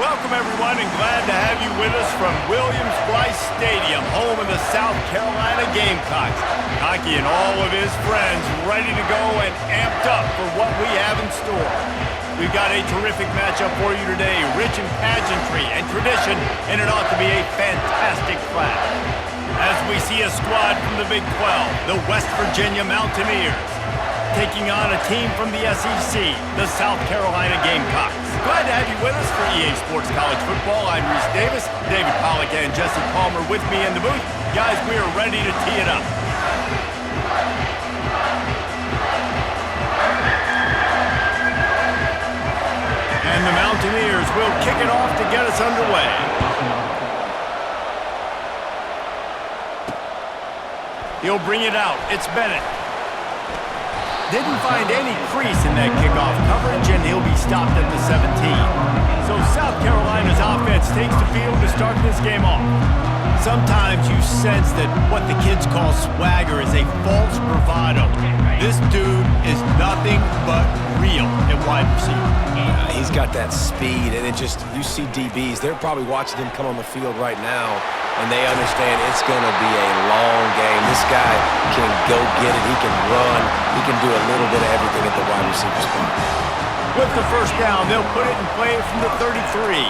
Welcome, everyone, and glad to have you with us from Williams-Brice Stadium, home of the South Carolina Gamecocks. Hockey and all of his friends ready to go and amped up for what we have in store. We've got a terrific matchup for you today, rich in pageantry and tradition, and it ought to be a fantastic clash. As we see a squad from the Big 12, the West Virginia Mountaineers, taking on a team from the SEC, the South Carolina Gamecocks. Glad to have you with us for EA Sports College Football. I'm Reese Davis, David Pollack and Jesse Palmer with me in the booth. Guys, we are ready to tee it up. And the Mountaineers will kick it off to get us underway. He'll bring it out. It's Bennett. Didn't find any crease in that kickoff coverage, and he'll be stopped at the 17. So South Carolina's offense takes the field to start this game off. Sometimes you sense that what the kids call swagger is a false bravado. This dude is nothing but real at wide receiver. Yeah, he's got that speed, and you see DBs, they're probably watching him come on the field right now, and they understand it's going to be a long game. This guy can go get it. He can run. He can do a little bit of everything at the wide receiver spot. With the first down, they'll put it in play from the 33.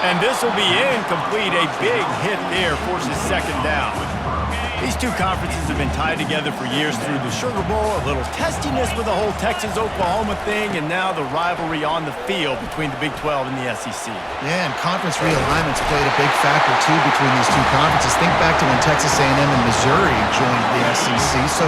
And this will be incomplete. A big hit there forces second down. These two conferences have been tied together for years through the Sugar Bowl, a little testiness with the whole Texas-Oklahoma thing, and now the rivalry on the field between the Big 12 and the SEC. Yeah, and conference realignments played a big factor, too, between these two conferences. Think back to when Texas A&M and Missouri joined the SEC. So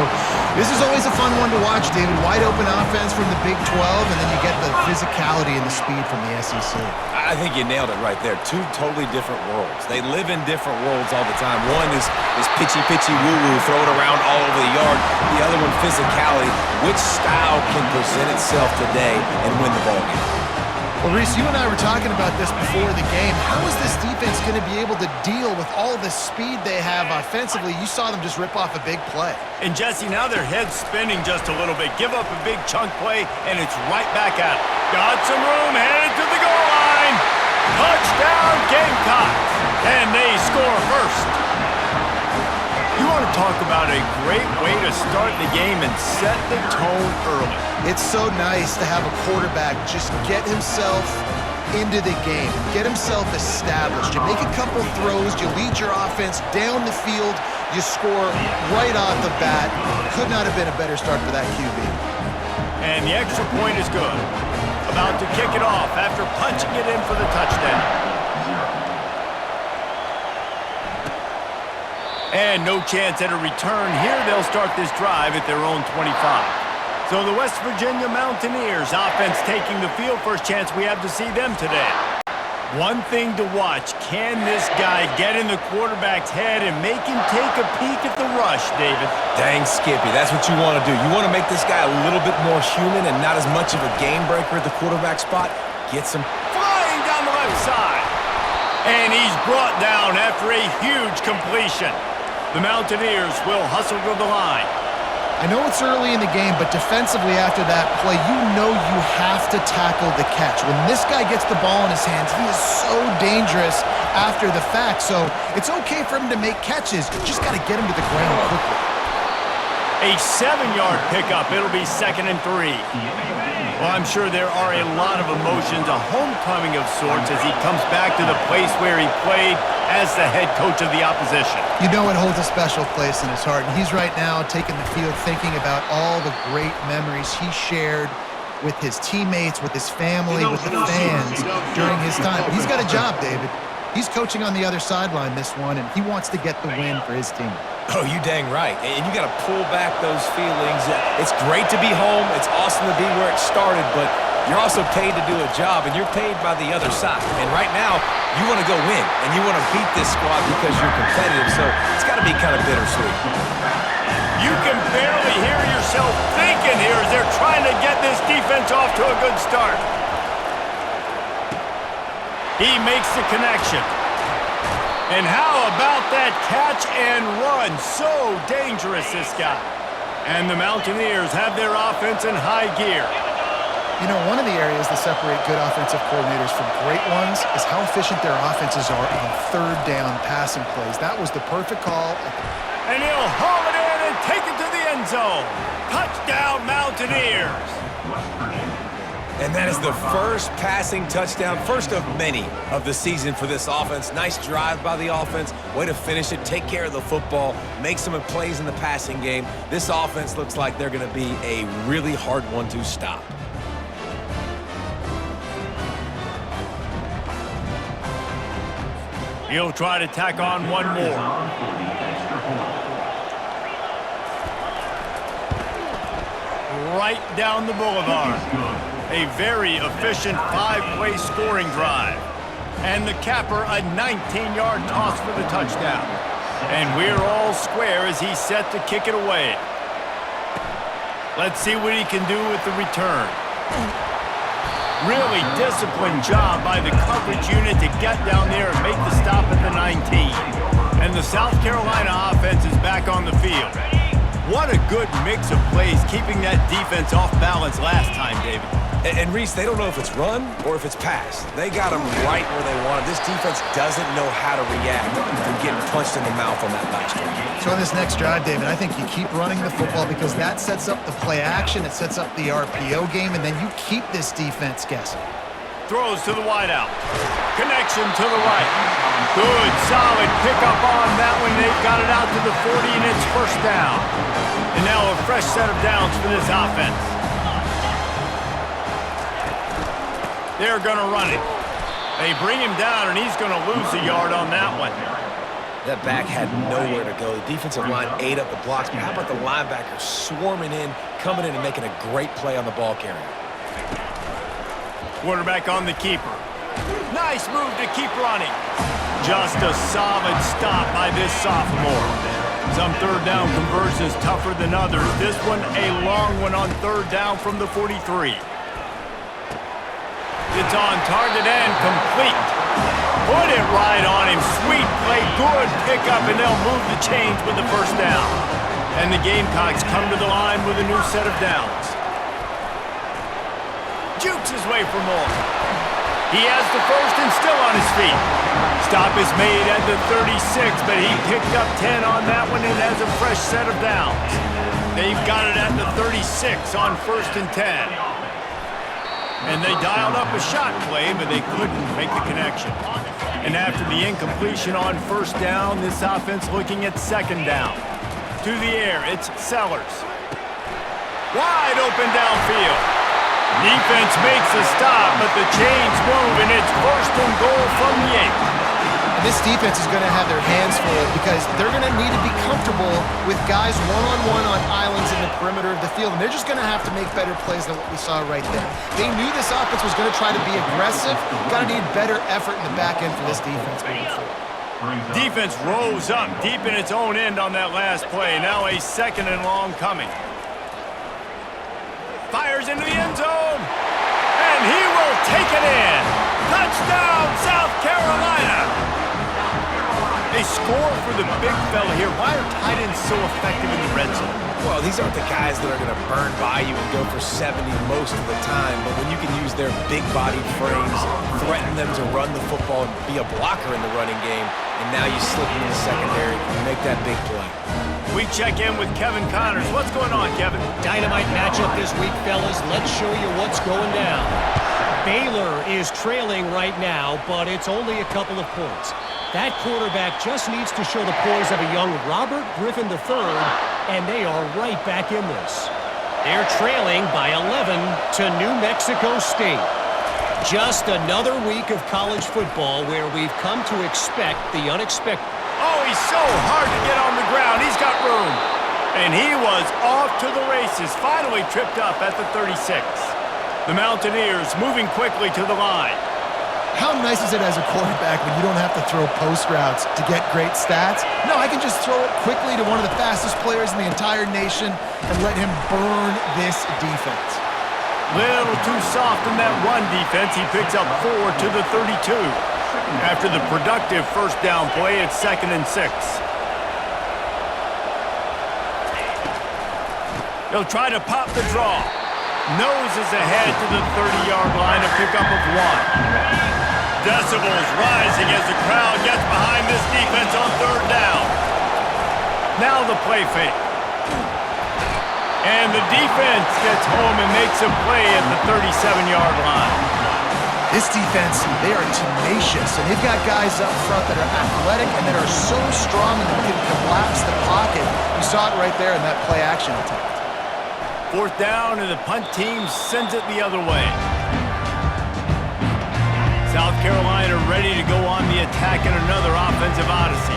this is always a fun one to watch, David. Wide open offense from the Big 12, and then you get the physicality and the speed from the SEC. I think you nailed it right there. Two totally different worlds. They live in different worlds all the time. One is pitchy woo-woo, throw it around all over the yard. The other one, physicality. Which style can present itself today and win the ball game? Well, Reese, you and I were talking about this before the game. How is this defense going to be able to deal with all the speed they have offensively? You saw them just rip off a big play. And, Jesse, now their head's spinning just a little bit. Give up a big chunk play, and it's right back at it. Got some room, headed to the goal line. Touchdown, Gamecocks. And they score first. You want to talk about a great way to start the game and set the tone early. It's so nice to have a quarterback just get himself into the game, get himself established. You make a couple throws, you lead your offense down the field, you score right off the bat. Could not have been a better start for that QB. And the extra point is good. About to kick it off after punching it in for the touchdown. And no chance at a return here. They'll start this drive at their own 25. So the West Virginia Mountaineers offense taking the field. First chance we have to see them today. One thing to watch. Can this guy get in the quarterback's head and make him take a peek at the rush, David? Dang, Skippy, that's what you want to do. You want to make this guy a little bit more human and not as much of a game breaker at the quarterback spot. Gets him flying down the left side. And he's brought down after a huge completion. The Mountaineers will hustle to the line. I know it's early in the game, but defensively after that play, you know you have to tackle the catch. When this guy gets the ball in his hands, he is so dangerous after the fact. So it's okay for him to make catches. You just got to get him to the ground quickly. A 7-yard pickup. It'll be 2nd and 3. Well, I'm sure there are a lot of emotions, a homecoming of sorts as he comes back to the place where he played as the head coach of the opposition. You know it holds a special place in his heart, and he's right now taking the field thinking about all the great memories he shared with his teammates, with his family, with the fans during his time. He's got a job, David. He's coaching on the other sideline this one, and he wants to get the win for his team. Oh, you dang right. And you got to pull back those feelings. It's great to be home. It's awesome to be where it started, but you're also paid to do a job, and you're paid by the other side. And right now, you want to go win, and you want to beat this squad because you're competitive, so it's got to be kind of bittersweet. You can barely hear yourself thinking here as they're trying to get this defense off to a good start. He makes the connection. And how about that catch and run? So dangerous, this guy. And the Mountaineers have their offense in high gear. You know, one of the areas that separate good offensive coordinators from great ones is how efficient their offenses are on third down passing plays. That was the perfect call. And he'll haul it in and take it to the end zone. Touchdown, Mountaineers. And that is the first passing touchdown, first of many of the season for this offense. Nice drive by the offense. Way to finish it, take care of the football, make some plays in the passing game. This offense looks like they're going to be a really hard one to stop. He'll try to tack on one more. Right down the boulevard. A very efficient 5-play scoring drive. And the capper, a 19-yard toss for the touchdown. And we're all square as he's set to kick it away. Let's see what he can do with the return. Really disciplined job by the coverage unit to get down there and make the stop at the 19. And the South Carolina offense is back on the field. What a good mix of plays, keeping that defense off balance last time, David. And Reese, they don't know if it's run or if it's pass. They got them right where they want it. This defense doesn't know how to react to getting punched in the mouth on that last drive. So on this next drive, David, I think you keep running the football because that sets up the play action, it sets up the RPO game, and then you keep this defense guessing. Throws to the wideout. Connection to the right. Good, solid pickup on that one. They've got it out to the 40, and it's first down. And now a fresh set of downs for this offense. They're going to run it. They bring him down, and he's going to lose a yard on that one. That back had nowhere to go. The defensive line ate up the blocks, but how about the linebackers swarming in, coming in and making a great play on the ball carrier? Quarterback on the keeper. Nice move to keep running. Just a solid stop by this sophomore. Some third down conversions tougher than others. This one a long one on third down from the 43. It's on target and complete. Put it right on him. Sweet play, good pickup, and they'll move the chains with the first down. And the Gamecocks come to the line with a new set of downs. Jukes his way for more. He has the first and still on his feet. Stop is made at the 36, but he picked up 10 on that one and has a fresh set of downs. They've got it at the 36 on first and 10. And they dialed up a shot play, but they couldn't make the connection. And after the incompletion on first down, this offense looking at second down. To the air, it's Sellers. Wide open downfield. Defense makes a stop, but the chains move, and it's first and goal from the 8. This defense is going to have their hands full because they're going to need to be comfortable with guys one-on-one on islands in the perimeter of the field, and they're just going to have to make better plays than what we saw right there. They knew this offense was going to try to be aggressive. Got to need better effort in the back end for this defense moving forward. Defense rose up deep in its own end on that last play. Now a second and long coming. Fires into the end zone, and he will take it in. Touchdown, South Carolina. They score for the big fella here. Why are tight ends so effective in the red zone? Well, these aren't the guys that are going to burn by you and go for 70 most of the time, but when you can use their big-bodied frames, threaten them to run the football and be a blocker in the running game, and now you slip into the secondary and make that big play. We check in with Kevin Connors. What's going on, Kevin? Dynamite matchup this week, fellas. Let's show you what's going down. Baylor is trailing right now, but it's only a couple of points. That quarterback just needs to show the poise of a young Robert Griffin III, and they are right back in this. They're trailing by 11 to New Mexico State. Just another week of college football where we've come to expect the unexpected. Oh, he's so hard to get on the ground. He's got room. And he was off to the races, finally tripped up at the 36. The Mountaineers moving quickly to the line. How nice is it as a quarterback when you don't have to throw post routes to get great stats? No, I can just throw it quickly to one of the fastest players in the entire nation and let him burn this defense. Little too soft in that run defense. He picks up 4 to the 32. After the productive first down play, it's 2nd and 6. He'll try to pop the draw. Noses ahead to the 30-yard line, a pickup of 1. Decibels rising as the crowd gets behind this defense on 3rd down. Now the play fake. And the defense gets home and makes a play at the 37-yard line. This defense, they are tenacious, and they've got guys up front that are athletic and that are so strong and that can collapse the pocket. You saw it right there in that play-action attempt. 4th down, and the punt team sends it the other way. South Carolina ready to go on the attack in another offensive odyssey.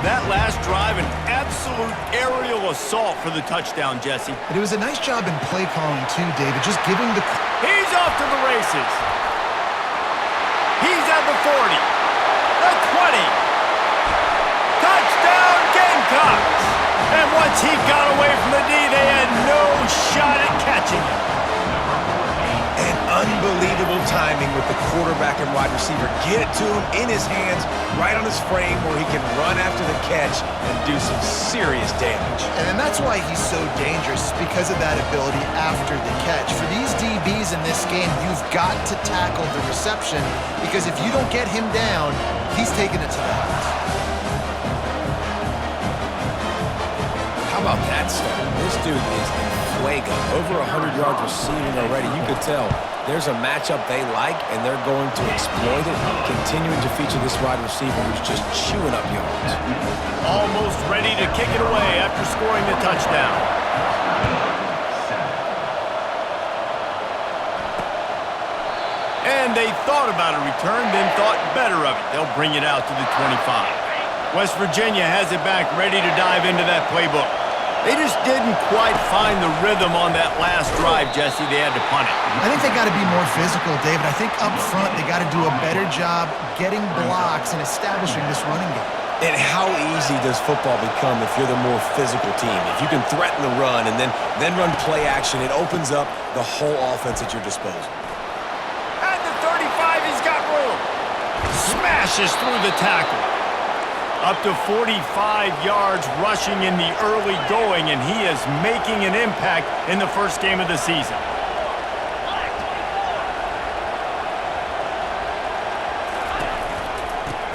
That last drive, an absolute aerial assault for the touchdown, Jesse. But it was a nice job in play calling, too, David, just giving the... He's off to the races. He's at the 40, the 20. Touchdown, Gamecocks! And once he got away from the D, they had no shot at catching him. And unbelievable timing with the quarterback and wide receiver. Get it to him in his hands, right on his frame where he can run after the catch and do some serious damage. And that's why he's so dangerous, because of that ability after the catch. For these DBs in this game, you've got to tackle the reception, because if you don't get him down, he's taking it to the house. How about that stuff? This dude is in fuego. Over 100 yards receiving already. You could tell there's a matchup they like, and they're going to exploit it, continuing to feature this wide receiver who's just chewing up yards. Almost ready to kick it away after scoring the touchdown. And they thought about a return, then thought better of it. They'll bring it out to the 25. West Virginia has it back, ready to dive into that playbook. They just didn't quite find the rhythm on that last drive, Jesse. They had to punt it. I think they got to be more physical, David. I think up front they got to do a better job getting blocks and establishing this running game. And how easy does football become if you're the more physical team? If you can threaten the run and then run play action, it opens up the whole offense at your disposal. At the 35, he's got room. Smashes through the tackle. Up to 45 yards rushing in the early going, and he is making an impact in the first game of the season.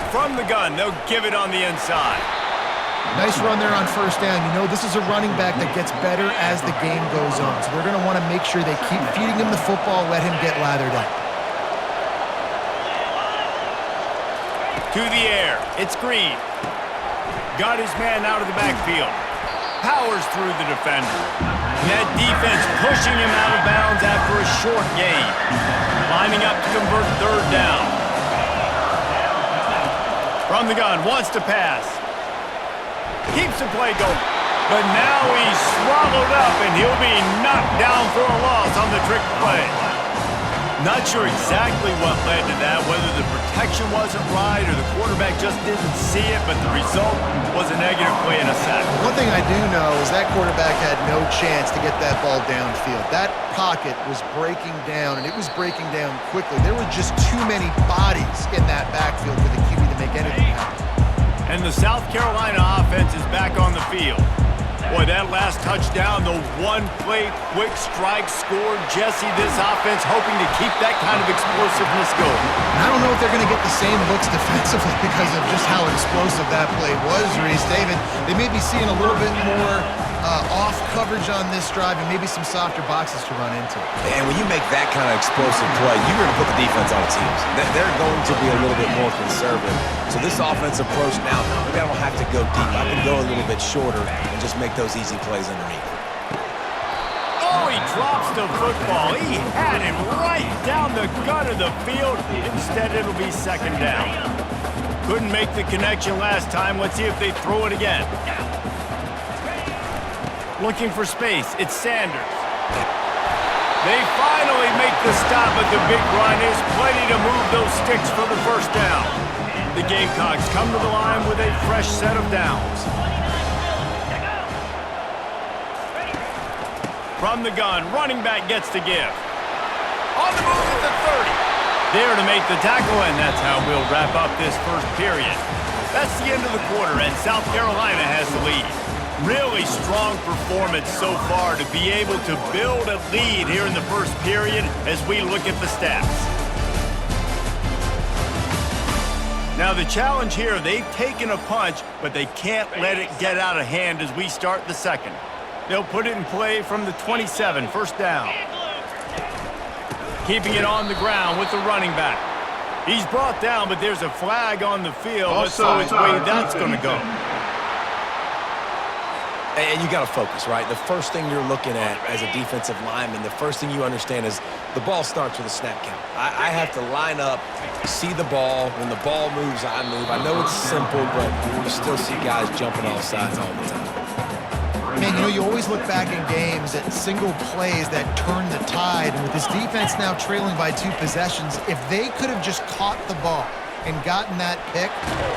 From the gun, they'll give it on the inside. Nice run there on 1st down. You know, this is a running back that gets better as the game goes on. So they're going to want to make sure they keep feeding him the football, let him get lathered up. To the air, it's Green. Got his man out of the backfield. Powers through the defender. That defense pushing him out of bounds after a short gain. Lining up to convert 3rd down. From the gun, wants to pass. Keeps the play going. But now he's swallowed up, and he'll be knocked down for a loss on the trick play. Not sure exactly what led to that, whether the protection wasn't right or the quarterback just didn't see it, but the result was a negative play and a sack. One thing I do know is that quarterback had no chance to get that ball downfield. That pocket was breaking down, and it was breaking down quickly. There were just too many bodies in that backfield for the QB to make anything happen. And the South Carolina offense is back on the field. Boy, that last touchdown, the one-play quick strike score. Jesse, this offense hoping to keep that kind of explosiveness going. And I don't know if they're going to get the same looks defensively because of just how explosive that play was, Reese. David, they may be seeing a little bit more off coverage on this drive and maybe some softer boxes to run into. And when you make that kind of explosive play, you're going to put the defense on its heels. They're going to be a little bit more conservative. So this offense approach now, maybe I don't have to go deep. I can go a little bit shorter and just make those easy plays underneath. Oh, he drops the football. He had him right down the gut of the field. Instead, it'll be 2nd down. Couldn't make the connection last time. Let's see if they throw it again. Looking for space. It's Sanders. They finally make the stop, but the big run is plenty to move those sticks for the 1st down. The Gamecocks come to the line with a fresh set of downs. From the gun, running back gets to give. On the move at the 30. There to make the tackle, and that's how we'll wrap up this first period. That's the end of the quarter, and South Carolina has the lead. Really strong performance so far to be able to build a lead here in the first period as we look at the stats. Now the challenge here, they've taken a punch, but they can't let it get out of hand as we start the second. They'll put it in play from the 27, first down. Keeping it on the ground with the running back. He's brought down, but there's a flag on the field. Let's see which way that's going to go. And you got to focus, right? The first thing you're looking at as a defensive lineman, the first thing you understand is the ball starts with a snap count. I have to line up, see the ball. When the ball moves, I move. I know it's simple, but you still see guys jumping off sides all the time. Man, you know, you always look back in games at single plays that turn the tide. And with this defense now trailing by 2 possessions, if they could have just caught the ball and gotten that pick,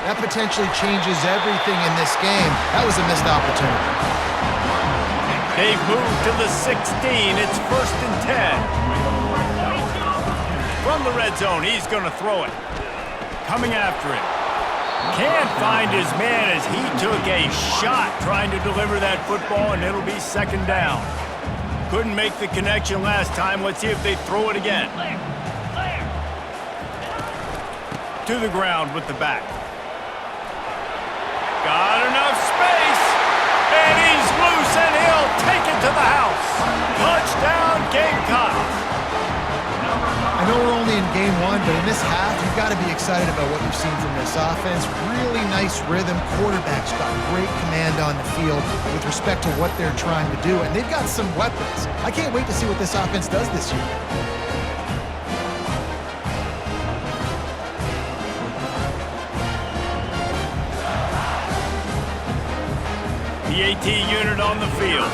that potentially changes everything in this game. That was a missed opportunity. They've moved to the 16. It's 1st and 10. From the red zone, he's going to throw it. Coming after it. Can't find his man as he took a shot trying to deliver that football, and it'll be 2nd down. Couldn't make the connection last time. Let's see if they throw it again. To the ground with the back. Got enough space, and he's loose, and he'll take it to the house. Touchdown, Gamecocks. I know we're only in game 1, but in this half, you've got to be excited about what you've seen from this offense. Really nice rhythm. Quarterback's got great command on the field with respect to what they're trying to do, and they've got some weapons. I can't wait to see what this offense does this year. The AT unit on the field.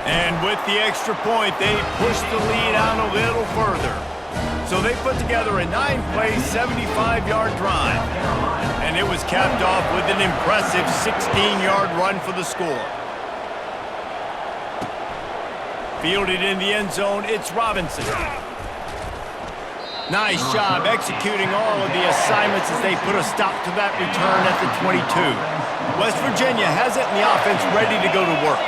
And with the extra point, they push the lead out a little further. So they put together a 9-play, 75-yard drive. And it was capped off with an impressive 16-yard run for the score. Fielded in the end zone, it's Robinson. Nice job executing all of the assignments as they put a stop to that return at the 22. West Virginia has it in the offense ready to go to work.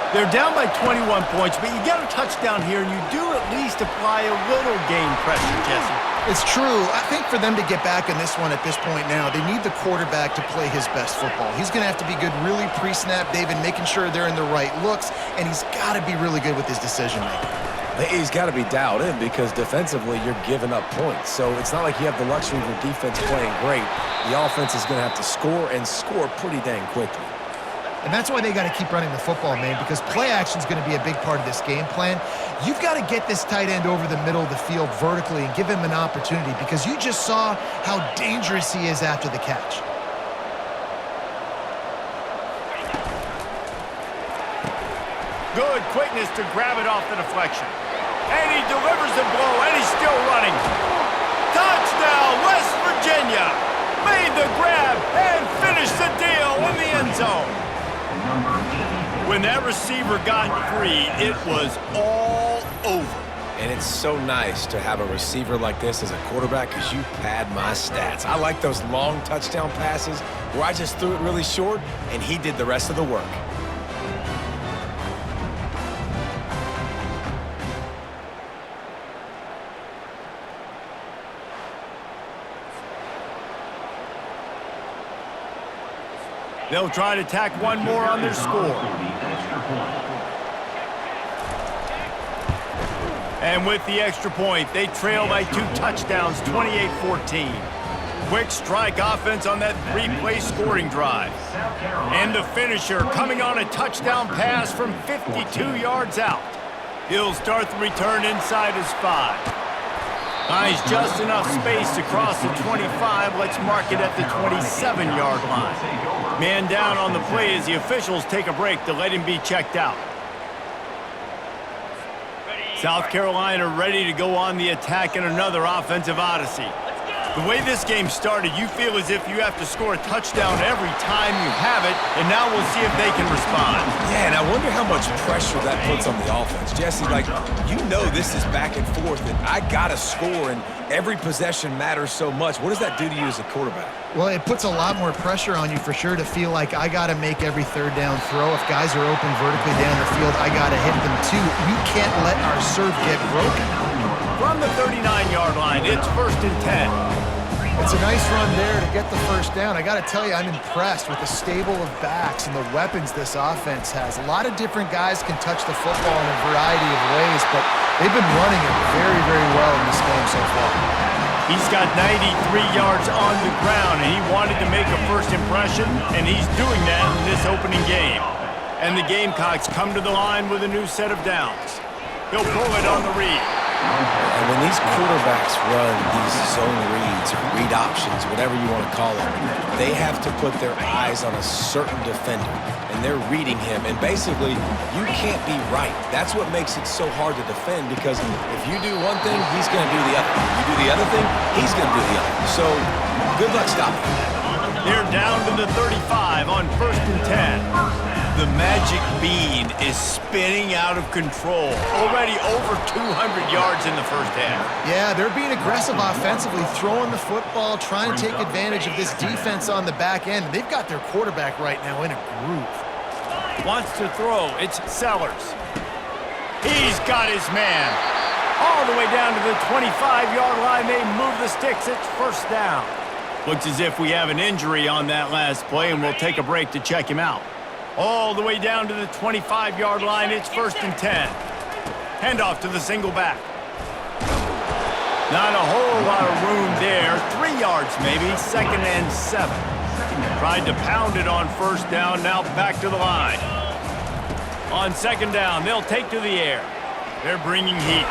They're down by 21 points, but you got a touchdown here, and you do at least apply a little game pressure, Jesse. It's true. I think for them to get back in this one at this point now, they need the quarterback to play his best football. He's going to have to be good really pre-snap, David, making sure they're in the right looks, and he's got to be really good with his decision-making. He's got to be dialed in because defensively you're giving up points. So it's not like you have the luxury of your defense playing great. The offense is going to have to score and score pretty dang quickly. And that's why they got to keep running the football, man, because play action is going to be a big part of this game plan. You've got to get this tight end over the middle of the field vertically and give him an opportunity because you just saw how dangerous he is after the catch. Good quickness to grab it off the deflection. And he delivers the blow, and he's still running. Touchdown, West Virginia! Made the grab and finished the deal in the end zone. When that receiver got free, it was all over. And it's so nice to have a receiver like this as a quarterback because you pad my stats. I like those long touchdown passes where I just threw it really short, and he did the rest of the work. They'll try to tack one more on their score. And with the extra point, they trail by 2 touchdowns, 28-14. Quick strike offense on that 3-play scoring drive. And the finisher coming on a touchdown pass from 52 yards out. He'll start the return inside his 5. Finds just enough space to cross the 25. Let's mark it at the 27-yard line. Man down on the play as the officials take a break to let him be checked out. South Carolina ready to go on the attack in another offensive odyssey. The way this game started, you feel as if you have to score a touchdown every time you have it, and now we'll see if they can respond. Yeah, and I wonder how much pressure that puts on the offense. Jesse, like, you know this is back and forth, and I got to score, and every possession matters so much. What does that do to you as a quarterback? Well, it puts a lot more pressure on you for sure to feel like I got to make every third down throw. If guys are open vertically down the field, I got to hit them too. We can't let our serve get broken. From the 39-yard line, it's 1st and 10. It's a nice run there to get the first down. I got to tell you, I'm impressed with the stable of backs and the weapons this offense has. A lot of different guys can touch the football in a variety of ways, but they've been running it very, very well in this game so far. He's got 93 yards on the ground, and he wanted to make a first impression, and he's doing that in this opening game. And the Gamecocks come to the line with a new set of downs. He'll pull it on the read. And when these quarterbacks run these zone reads, or read options, whatever you want to call them, they have to put their eyes on a certain defender, and they're reading him. And basically, you can't be right. That's what makes it so hard to defend, because if you do one thing, he's going to do the other. You do the other thing, he's going to do the other. So, good luck stopping him. They're down to the 35 on 1st and 10. The magic bean is spinning out of control. Already over 200 yards in the first half. Yeah, they're being aggressive offensively, throwing the football, trying to take advantage of this defense on the back end. They've got their quarterback right now in a groove. Wants to throw. It's Sellers. He's got his man. All the way down to the 25-yard line. They move the sticks. It's 1st down. Looks as if we have an injury on that last play, and we'll take a break to check him out. All the way down to the 25-yard line. It's 1st and 10. Handoff to the single back. Not a whole lot of room there. 3 yards maybe. 2nd and 7. Tried to pound it on 1st down. Now back to the line. On 2nd down, they'll take to the air. They're bringing heat.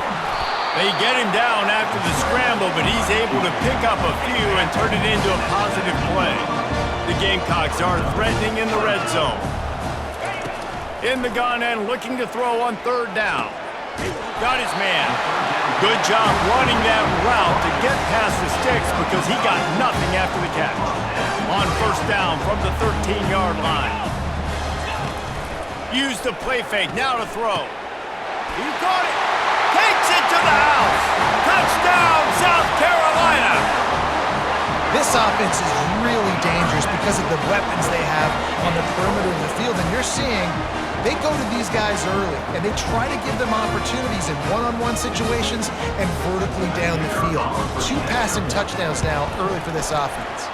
They get him down after the scramble, but he's able to pick up a few and turn it into a positive play. The Gamecocks are threatening in the red zone. In the gun and looking to throw on 3rd down. Got his man. Good job running that route to get past the sticks because he got nothing after the catch. On 1st down from the 13-yard line. Use the play fake, now to throw. He caught it. Takes it to the house. Touchdown, South Carolina. This offense is really dangerous because of the weapons they have on the perimeter of the field. And you're seeing they go to these guys early, and they try to give them opportunities in one-on-one situations and vertically down the field. 2 passing touchdowns now early for this offense.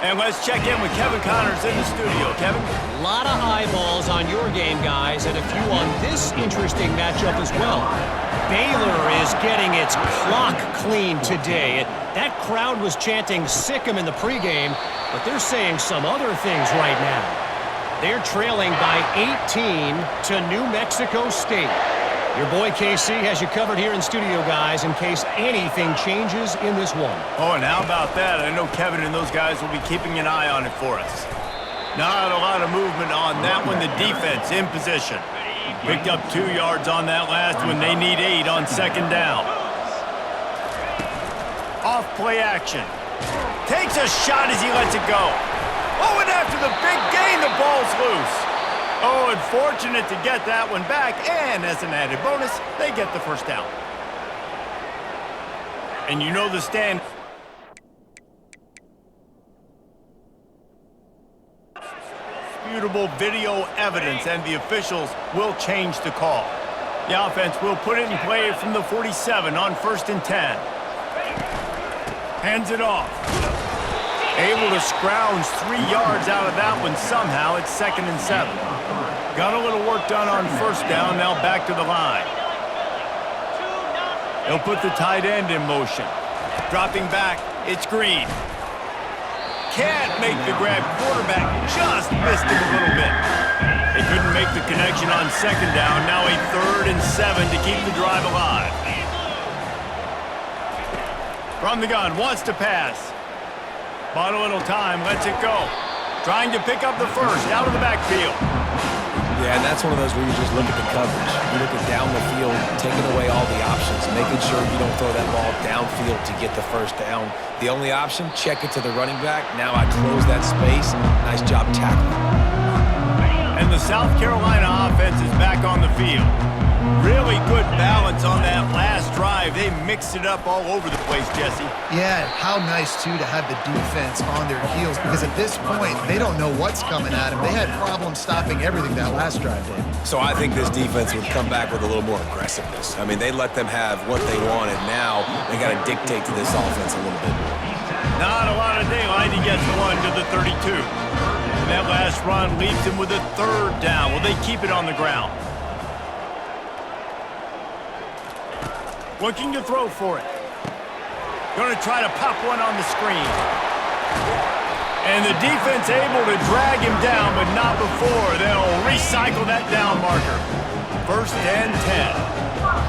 And let's check in with Kevin Connors in the studio. Kevin? A lot of eyeballs on your game, guys, and a few on this interesting matchup as well. Baylor is getting its clock cleaned today. That crowd was chanting "sick 'em" in the pregame, but they're saying some other things right now. They're trailing by 18 to New Mexico State. Your boy KC has you covered here in studio, guys, in case anything changes in this one. Oh, and how about that? I know Kevin and those guys will be keeping an eye on it for us. Not a lot of movement on that one. The defense in position. Picked up 2 yards on that last one. They need 8 on 2nd down. Off play action. Takes a shot as he lets it go. Oh, and after the big gain, the ball's loose. Oh, and fortunate to get that one back, and as an added bonus, they get the 1st down. And you know the stand. Disputable video evidence, and the officials will change the call. The offense will put it in play from the 47 on 1st and 10. Hands it off. Able to scrounge 3 yards out of that one somehow. It's 2nd and 7. Got a little work done on 1st down, now back to the line. They'll put the tight end in motion. Dropping back, it's Green. Can't make the grab. Quarterback just missed him a little bit. They couldn't make the connection on 2nd down. Now a 3rd and 7 to keep the drive alive. From the gun, wants to pass. Bought a little time, lets it go. Trying to pick up the 1st, out of the backfield. Yeah, and that's one of those where you just look at the coverage. You look at down the field, taking away all the options, making sure you don't throw that ball downfield to get the first down. The only option, check it to the running back. Now I close that space. Nice job tackling. And the South Carolina offense is back on the field. Really good balance on that last drive. They mixed it up all over the place, Jesse. Yeah, how nice, too, to have the defense on their heels, because at this point, they don't know what's coming at them. They had problems stopping everything that last drive did. So I think this defense would come back with a little more aggressiveness. I mean, they let them have what they wanted. Now they got to dictate to this offense a little bit more. Not a lot of daylight. He gets one to the 32. And that last run leaves him with a third down. Will they keep it on the ground? Looking to throw for it. Going to try to pop one on the screen. And the defense able to drag him down, but not before. They'll recycle that down marker. First and 10.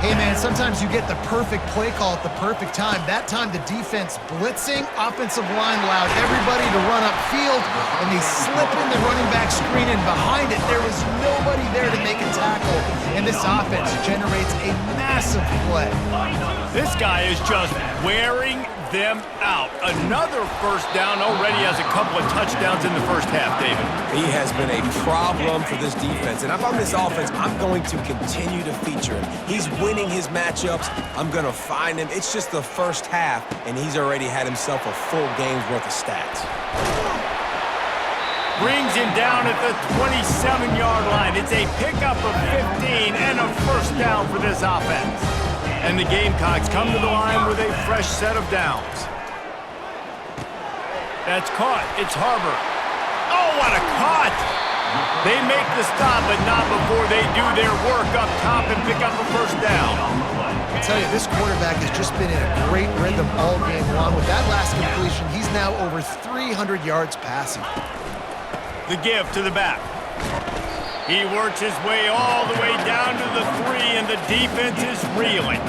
Hey, man, sometimes you get the perfect play call at the perfect time. That time, the defense blitzing, offensive line allowed everybody to run upfield, and they slip in the running back screen, and behind it, there was nobody there to make a tackle, and this offense generates a massive play. This guy is just wearing them out. Another first down, already has a couple of touchdowns in the first half, David. He has been a problem for this defense, and if I'm this offense, I'm going to continue to feature him. He's winning his matchups. I'm going to find him. It's just the first half, and he's already had himself a full game's worth of stats. Brings him down at the 27-yard line. It's a pickup of 15 and a first down for this offense. And the Gamecocks come to the line with a fresh set of downs. That's caught. It's Harbor. Oh, what a caught! They make the stop, but not before they do their work up top and pick up a first down. I tell you, this quarterback has just been in a great rhythm all game long. With that last completion, he's now over 300 yards passing. The give to the back. He works his way all the way down to the 3, and the defense is reeling.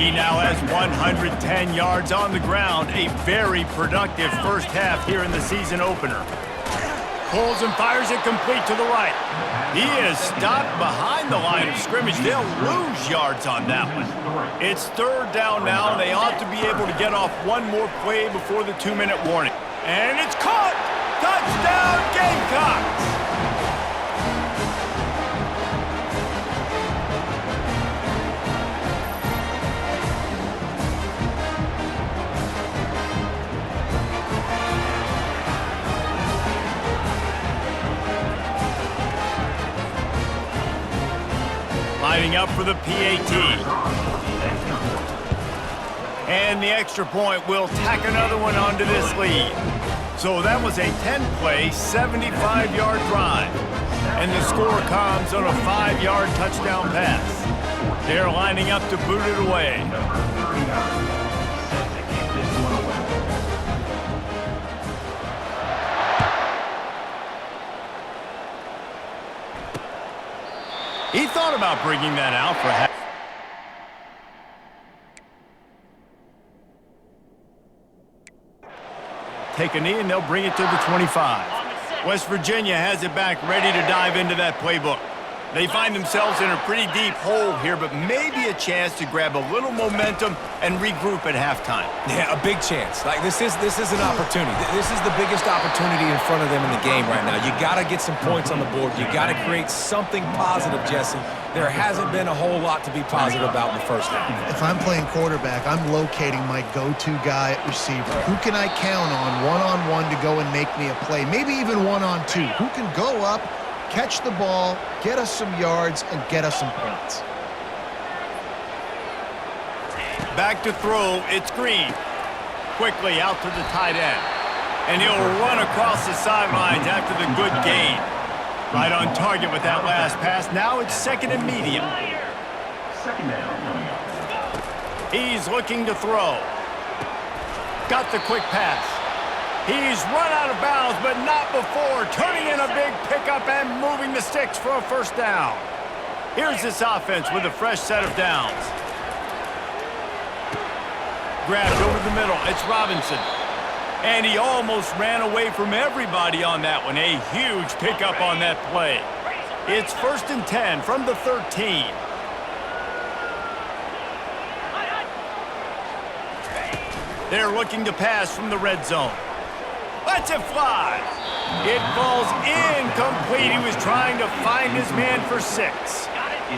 He now has 110 yards on the ground, a very productive first half here in the season opener. Pulls and fires it complete to the right. He is stopped behind the line of scrimmage. They'll lose yards on that one. It's third down now, and they ought to be able to get off one more play before the 2-minute warning. And it's caught! Touchdown, Gamecocks! Lining up for the PAT. And the extra point will tack another one onto this lead. So that was a 10-play, 75-yard drive. And the score comes on a 5-yard touchdown pass. They're lining up to boot it away. He thought about bringing that out for half. Take a knee, and they'll bring it to the 25. West Virginia has it back, ready to dive into that playbook. They find themselves in a pretty deep hole here, but maybe a chance to grab a little momentum and regroup at halftime. Yeah, a big chance. Like this is an opportunity. This is the biggest opportunity in front of them in the game right now. You got to get some points on the board. You got to create something positive, Jesse. There hasn't been a whole lot to be positive about in the first half. If I'm playing quarterback, I'm locating my go-to guy at receiver. Who can I count on one-on-one to go and make me a play? Maybe even one-on-two. Who can go up, catch the ball, get us some yards, and get us some points. Back to throw, it's Green. Quickly out to the tight end. And he'll run across the sidelines after the good gain. Right on target with that last pass. Now it's second and medium. He's looking to throw. Got the quick pass. He's run out of bounds, but not before turning in a big pickup and moving the sticks for a first down. Here's this offense with a fresh set of downs. Grabbed over the middle. It's Robinson. And he almost ran away from everybody on that one. A huge pickup on that play. It's 1st and 10 from the 13. They're looking to pass from the red zone. Lets it fly. It falls incomplete. He was trying to find his man for 6.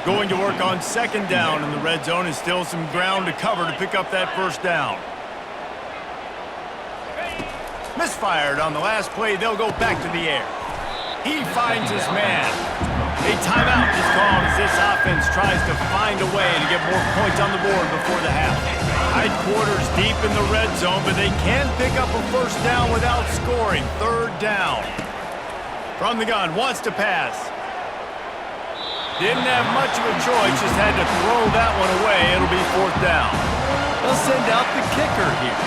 Going to work on 2nd down in the red zone, and still some ground to cover to pick up that 1st down. Misfired on the last play. They'll go back to the air. He finds his man. A timeout is called as this offense tries to find a way to get more points on the board before the half. Tight quarters deep in the red zone, but they can pick up a 1st down without scoring. 3rd down. From the gun, wants to pass. Didn't have much of a choice, just had to throw that one away. It'll be 4th down. They'll send out the kicker here.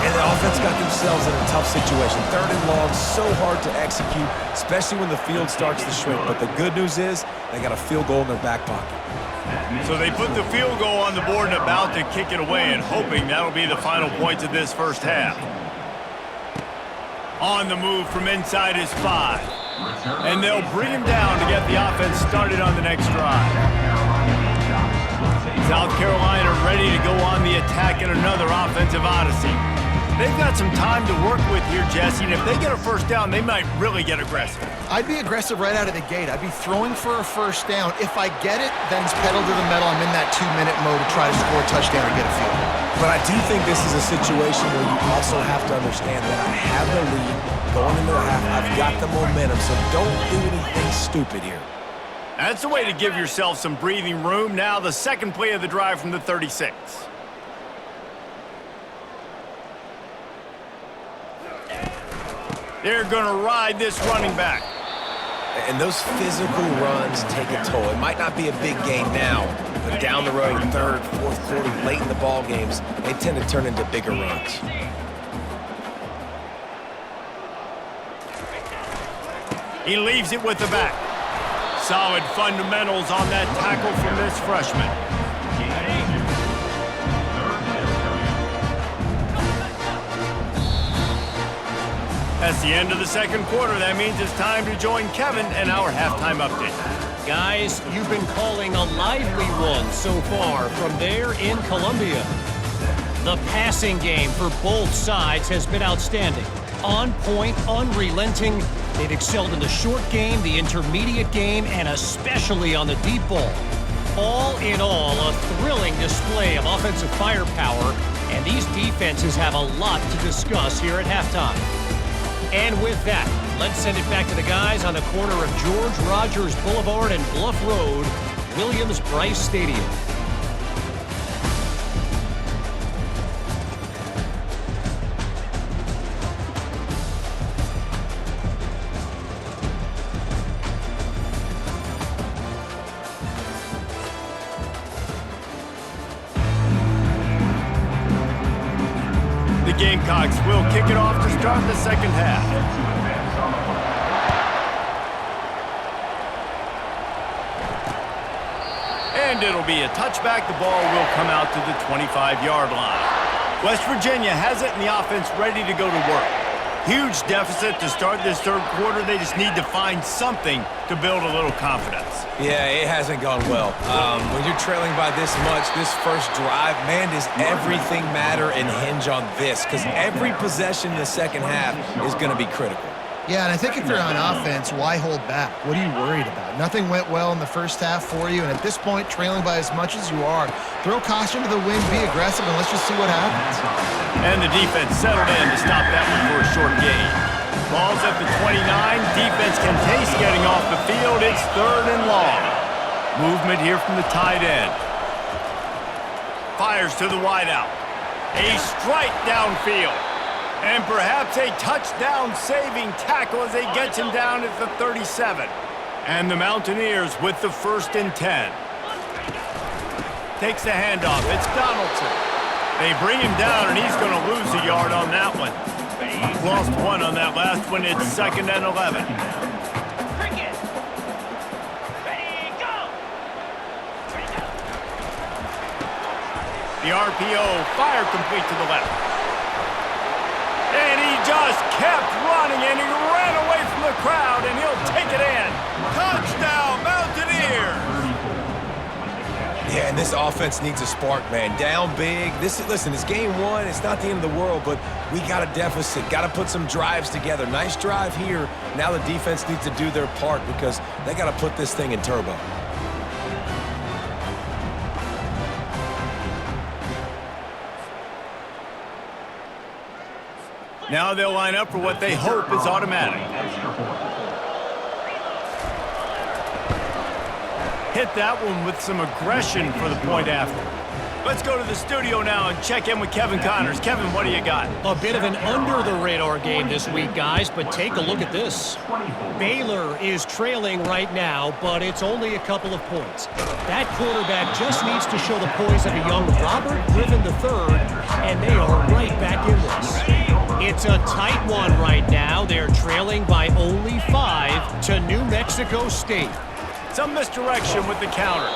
And the offense got themselves in a tough situation. 3rd and long, so hard to execute, especially when the field starts to shrink. But the good news is they got a field goal in their back pocket. So they put the field goal on the board and about to kick it away, and hoping that'll be the final points of this 1st half. On the move from inside his 5. And they'll bring him down to get the offense started on the next drive. South Carolina ready to go on the attack in another offensive odyssey. They've got some time to work with here, Jesse, and if they get a 1st down, they might really get aggressive. I'd be aggressive right out of the gate. I'd be throwing for a 1st down. If I get it, then it's pedal to the metal. I'm in that 2-minute mode to try to score a touchdown or get a field goal. But I do think this is a situation where you also have to understand that I have the lead going into the half. I've got the momentum, so don't do anything stupid here. That's the way to give yourself some breathing room. Now the 2nd play of the drive from the 36. They're going to ride this running back. And those physical runs take a toll. It might not be a big gain now, but down the road, 3rd, 4th quarter, late in the ball games, they tend to turn into bigger runs. He leaves it with the back. Solid fundamentals on that tackle from this freshman. That's the end of the 2nd quarter. That means it's time to join Kevin and our halftime update. Guys, you've been calling a lively one so far from there in Columbia. The passing game for both sides has been outstanding. On point, unrelenting. They've excelled in the short game, the intermediate game, and especially on the deep ball. All in all, a thrilling display of offensive firepower, and these defenses have a lot to discuss here at halftime. And with that, let's send it back to the guys on the corner of George Rogers Boulevard and Bluff Road, Williams-Brice Stadium. The Gamecocks will kick it off to start the 2nd half. And it'll be a touchback. The ball will come out to the 25-yard line. West Virginia has it, and the offense ready to go to work. Huge deficit to start this 3rd quarter. They just need to find something to build a little confidence. Yeah, it hasn't gone well. When you're trailing by this much, this 1st drive, man, does everything matter and hinge on this? Because every possession in the 2nd half is going to be critical. Yeah, and I think if you're on offense, why hold back? What are you worried about? Nothing went well in the 1st half for you, and at this point, trailing by as much as you are, throw caution to the wind, be aggressive, and let's just see what happens. And the defense settled in to stop that one for a short gain. Ball's at the 29. Defense can taste getting off the field. It's 3rd and long. Movement here from the tight end. Fires to the wideout. A strike downfield. And perhaps a touchdown-saving tackle as they get him down at the 37. And the Mountaineers with the 1st and 10. Takes the handoff. It's Donaldson. They bring him down, and he's going to lose a yard on that one. Lost 1 on that last one. It's 2nd and 11. The RPO, fire complete to the left. And he just kept running, and he ran away from the crowd, and he'll take it in. Touchdown! Yeah, and this offense needs a spark, man. Down big. Listen, it's game one. It's not the end of the world, but we got a deficit. Got to put some drives together. Nice drive here. Now the defense needs to do their part because they got to put this thing in turbo. Now they'll line up for what they hope is automatic. Hit that one with some aggression for the point after. Let's go to the studio now and check in with Kevin Connors. Kevin, what do you got? A bit of an under-the-radar game this week, guys, but take a look at this. Baylor is trailing right now, but it's only a couple of points. That quarterback just needs to show the poise of a young Robert Griffin III, and they are right back in this. It's a tight one right now. They're trailing by only 5 to New Mexico State. Some misdirection with the counter.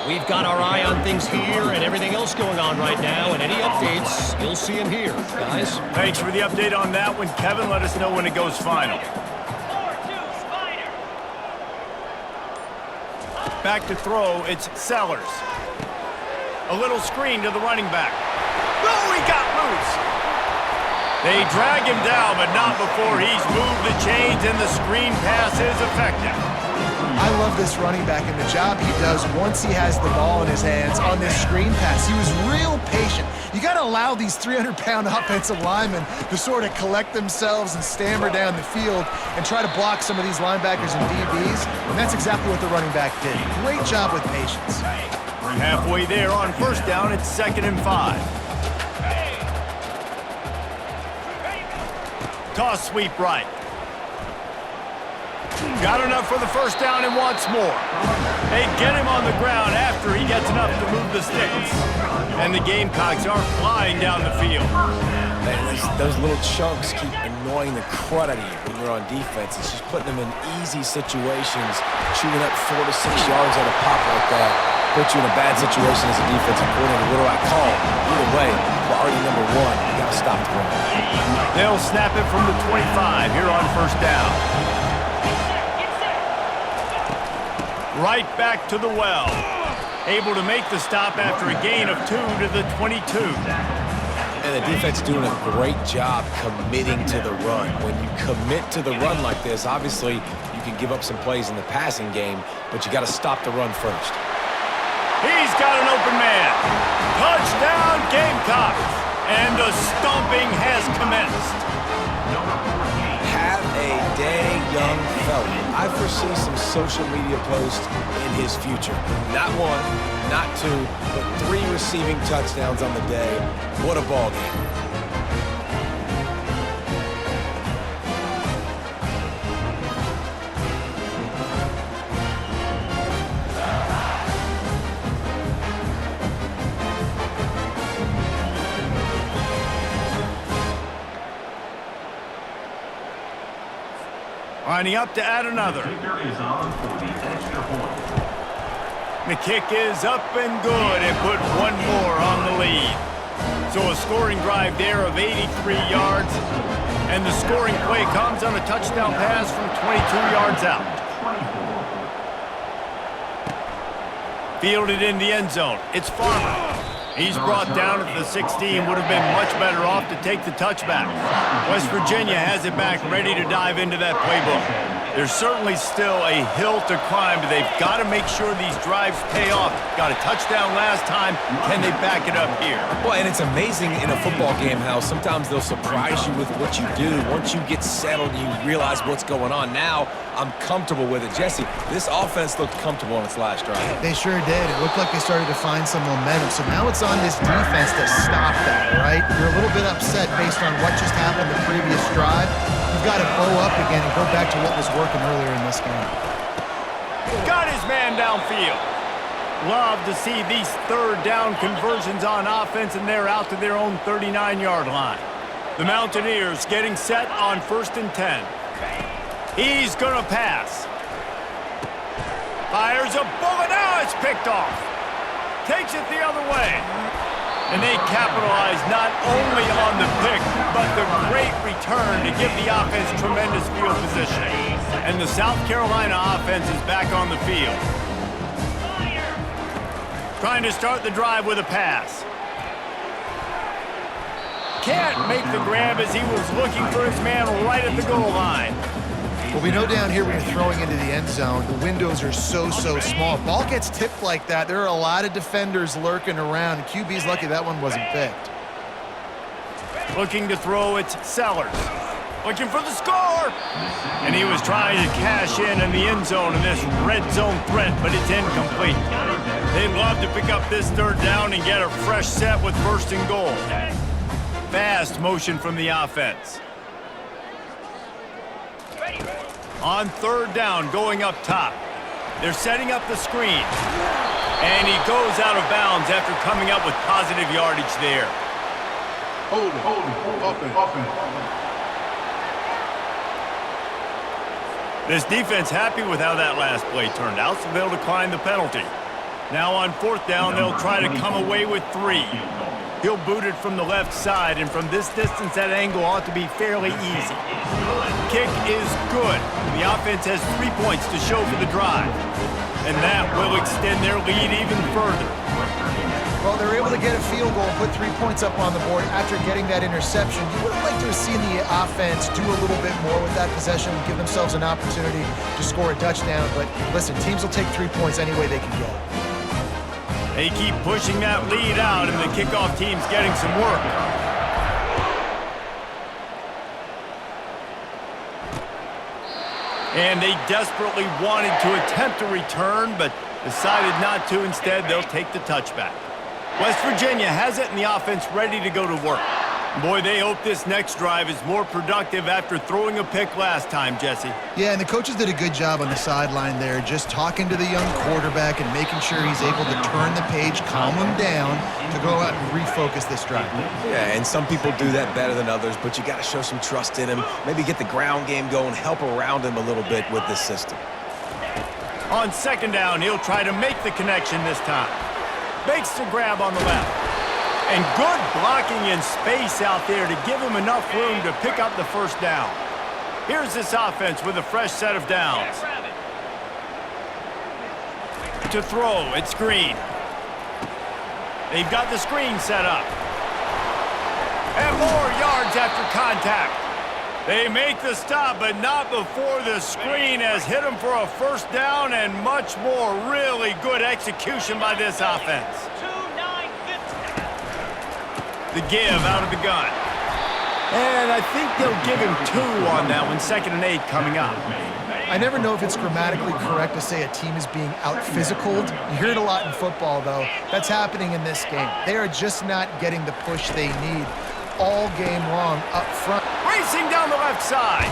We've got our eye on things here and everything else going on right now, and any updates, you'll see them here, guys. Thanks for the update on that one, Kevin. Let us know when it goes final. Back to throw, it's Sellers. A little screen to the running back. Oh, he got loose. They drag him down, but not before he's moved the chains, and the screen pass is effective. I love this running back and the job he does once he has the ball in his hands on this screen pass. He was real patient. You got to allow these 300-pound offensive linemen to sort of collect themselves and stammer down the field and try to block some of these linebackers and DBs, and that's exactly what the running back did. Great job with patience. Halfway there on first down, it's 2nd and 5. Toss sweep right. Got enough for the first down and wants more. They get him on the ground after he gets enough to move the sticks. And the Gamecocks are flying down the field. Man, those little chunks keep annoying the crud out of you when you're on defense. It's just putting them in easy situations, shooting up 4 to 6 yards at a pop like that. Put you in a bad situation as a defensive coordinator. What do I call? Either way, priority number 1, you got to stop the run. They'll snap it from the 25 here on first down. Right back to the well. Able to make the stop after a gain of 2 to the 22. And the defense doing a great job committing to the run. When you commit to the run like this, obviously you can give up some plays in the passing game, but you got to stop the run first. He's got an open man. Touchdown, Gamecocks. And the stomping has commenced. Have a day, young fella. I foresee some social media posts in his future. Not 1, not 2, but 3 receiving touchdowns on the day. What a ball game. Lining up to add another. The kick is up and good and put 1 more on the lead. So a scoring drive there of 83 yards. And the scoring play comes on a touchdown pass from 22 yards out. Fielded in the end zone. It's Farmer. He's brought down at the 16. Would have been much better off to take the touchback. West Virginia has it back, ready to dive into that playbook. There's certainly still a hill to climb, but they've got to make sure these drives pay off. Got a touchdown last time. Can they back it up here? Well, and it's amazing in a football game how sometimes they'll surprise you with what you do. Once you get settled, you realize what's going on. Now, I'm comfortable with it. Jesse, this offense looked comfortable on its last drive. They sure did. It looked like they started to find some momentum. So now it's on this defense to stop that, right? You're a little bit upset based on what just happened the previous drive. You've got to bow up again and go back to what was working earlier in this game. Got his man downfield. Love to see these 3rd down conversions on offense, and they're out to their own 39-yard line. The Mountaineers getting set on 1st and 10. He's going to pass. Fires a bullet. Now it's picked off. Takes it the other way. And they capitalize not only on the pick, but the great return to give the offense tremendous field position. And the South Carolina offense is back on the field. Trying to start the drive with a pass. Can't make the grab as he was looking for his man right at the goal line. Well, we know down here when you're throwing into the end zone, the windows are so small. Ball gets tipped like that, there are a lot of defenders lurking around. QB's lucky that one wasn't picked. Looking to throw, it's Sellers. Looking for the score! And he was trying to cash in the end zone in this red zone threat, but it's incomplete. They'd love to pick up this third down and get a fresh set with first and goal. Fast motion from the offense. On third down, going up top. They're setting up the screen. And he goes out of bounds after coming up with positive yardage there. Hold it, open. This defense happy with how that last play turned out, so they'll decline the penalty. Now on fourth down, they'll try to come away with 3. He'll boot it from the left side, and from this distance, that angle ought to be fairly easy. Kick is good. The offense has 3 points to show for the drive, and that will extend their lead even further. Well, they're able to get a field goal and put 3 points up on the board after getting that interception. You would have liked to have seen the offense do a little bit more with that possession, give themselves an opportunity to score a touchdown. But listen, teams will take 3 points any way they can get. They keep pushing that lead out, and the kickoff team's getting some work. And they desperately wanted to attempt a return, but decided not to. Instead, they'll take the touchback. West Virginia has it, and the offense ready to go to work. Boy, they hope this next drive is more productive after throwing a pick last time, Jesse. Yeah, and the coaches did a good job on the sideline there, just talking to the young quarterback and making sure he's able to turn the page, calm him down, to go out and refocus this drive. Yeah, and some people do that better than others, but you got to show some trust in him. Maybe get the ground game going, help around him a little bit with this system. On second down, he'll try to make the connection this time. Makes the grab on the left. And good blocking in space out there to give him enough room to pick up the first down. Here's this offense with a fresh set of downs. To throw, it's Green. They've got the screen set up. And more yards after contact. They make the stop, but not before the screen has hit them for a first down and much more. Really good execution by this offense. The give out of the gun. And I think they'll give him 2 on that one. 2nd and 8 coming up. I never know if it's grammatically correct to say a team is being out-physicaled. You hear it a lot in football, though. That's happening in this game. They are just not getting the push they need all game long up front. Racing down the left side.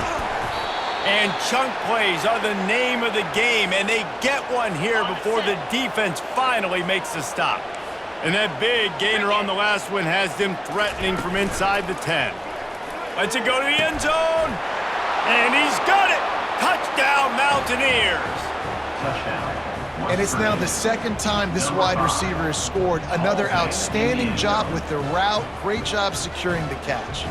And chunk plays are the name of the game, and they get one here before the defense finally makes the stop. And that big gainer on the last one has them threatening from inside the 10. Lets it go to the end zone. And he's got it. Touchdown, Mountaineers. Touchdown. And it's now the 2nd time this wide receiver has scored. Another outstanding job with the route. Great job securing the catch.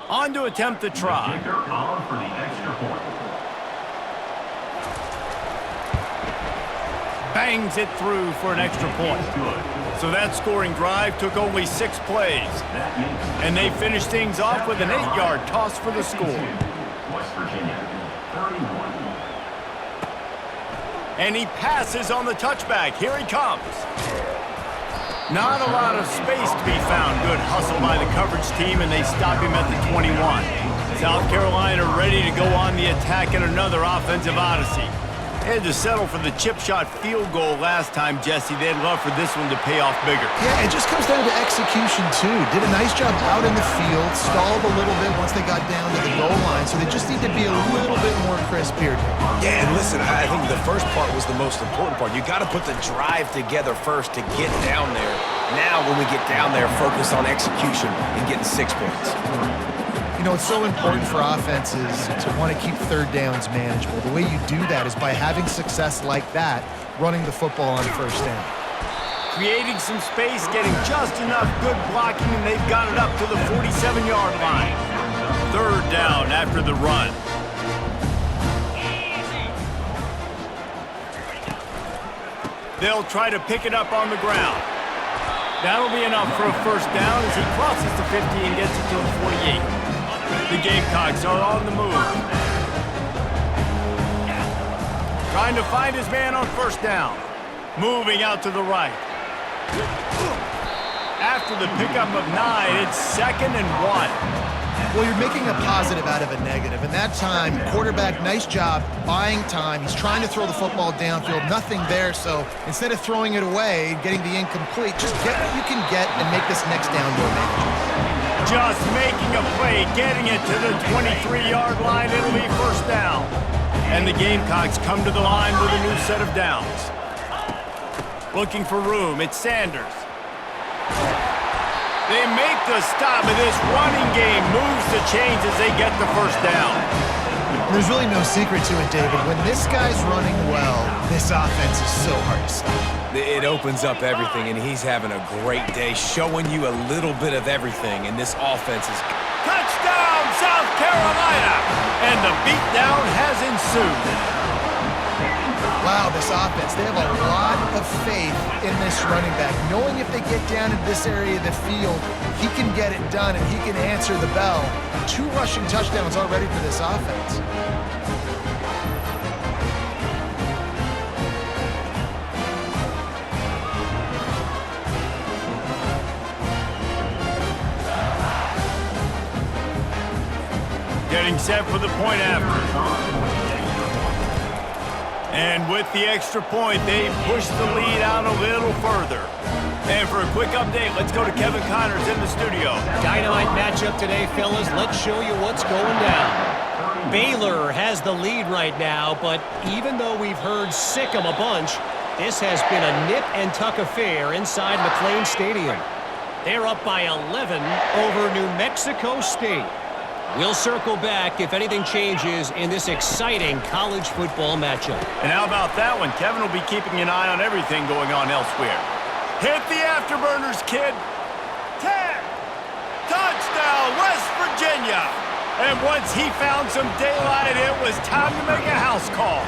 On to attempt the try. Kicker on for the extra point. Bangs it through for an extra point. So that scoring drive took only 6 plays. And they finished things off with an 8-yard toss for the score. West Virginia, 31. And he passes on the touchback. Here he comes. Not a lot of space to be found. Good hustle by the coverage team, and they stop him at the 21. South Carolina ready to go on the attack in another offensive odyssey. They had to settle for the chip shot field goal last time, Jesse. They'd love for this one to pay off bigger. Yeah, it just comes down to execution, too. Did a nice job out in the field, stalled a little bit once they got down to the goal line, so they just need to be a little bit more crisp here. Yeah, and listen, I think the first part was the most important part. You got to put the drive together first to get down there. Now, when we get down there, focus on execution and getting 6 points. You know, it's so important for offenses to want to keep third downs manageable. The way you do that is by having success like that running the football on first down. Creating some space, getting just enough good blocking, and they've got it up to the 47-yard line. Third down after the run. They'll try to pick it up on the ground. That'll be enough for a first down as he crosses the 50 and gets it to the 48. The Gamecocks are on the move. Trying to find his man on first down. Moving out to the right. After the pickup of 9, it's 2nd and 1. Well, you're making a positive out of a negative. And that time, quarterback, nice job buying time. He's trying to throw the football downfield. Nothing there, so instead of throwing it away and getting the incomplete, just get what you can get and make this next down more manageable. Just making a play, getting it to the 23-yard line. It'll be first down. And the Gamecocks come to the line with a new set of downs. Looking for room, it's Sanders. They make the stop, and this running game moves the chains as they get the first down. There's really no secret to it, David. When this guy's running well, this offense is so hard to stop. It opens up everything, and he's having a great day, showing you a little bit of everything, and this offense is... Touchdown, South Carolina! And the beatdown has ensued. Wow, this offense, they have a lot of faith in this running back, knowing if they get down in this area of the field, he can get it done and he can answer the bell. 2 rushing touchdowns already for this offense. Getting set for the point after. And with the extra point, they push the lead out a little further. And for a quick update, let's go to Kevin Connors in the studio. Dynamite matchup today, fellas. Let's show you what's going down. Baylor has the lead right now, but even though we've heard sick 'em a bunch, this has been a nip-and-tuck affair inside McLean Stadium. They're up by 11 over New Mexico State. We'll circle back if anything changes in this exciting college football matchup. And how about that one? Kevin will be keeping an eye on everything going on elsewhere. Hit the afterburners, kid. 10. Touchdown, West Virginia. And once he found some daylight, it was time to make a house call.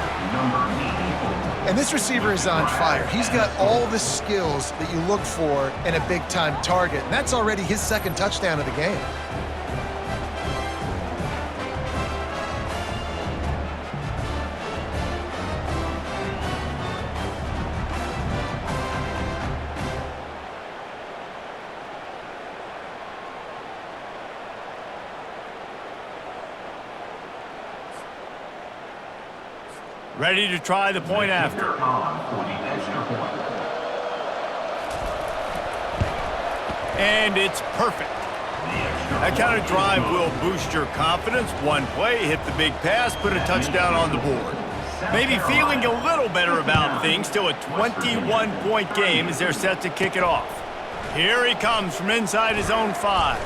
And this receiver is on fire. He's got all the skills that you look for in a big-time target. And that's already his 2nd touchdown of the game. Ready to try the point after. And it's perfect. That kind of drive will boost your confidence. One play, hit the big pass, put a touchdown on the board. Maybe feeling a little better about things. Still a 21-point game as they're set to kick it off. Here he comes from inside his own 5.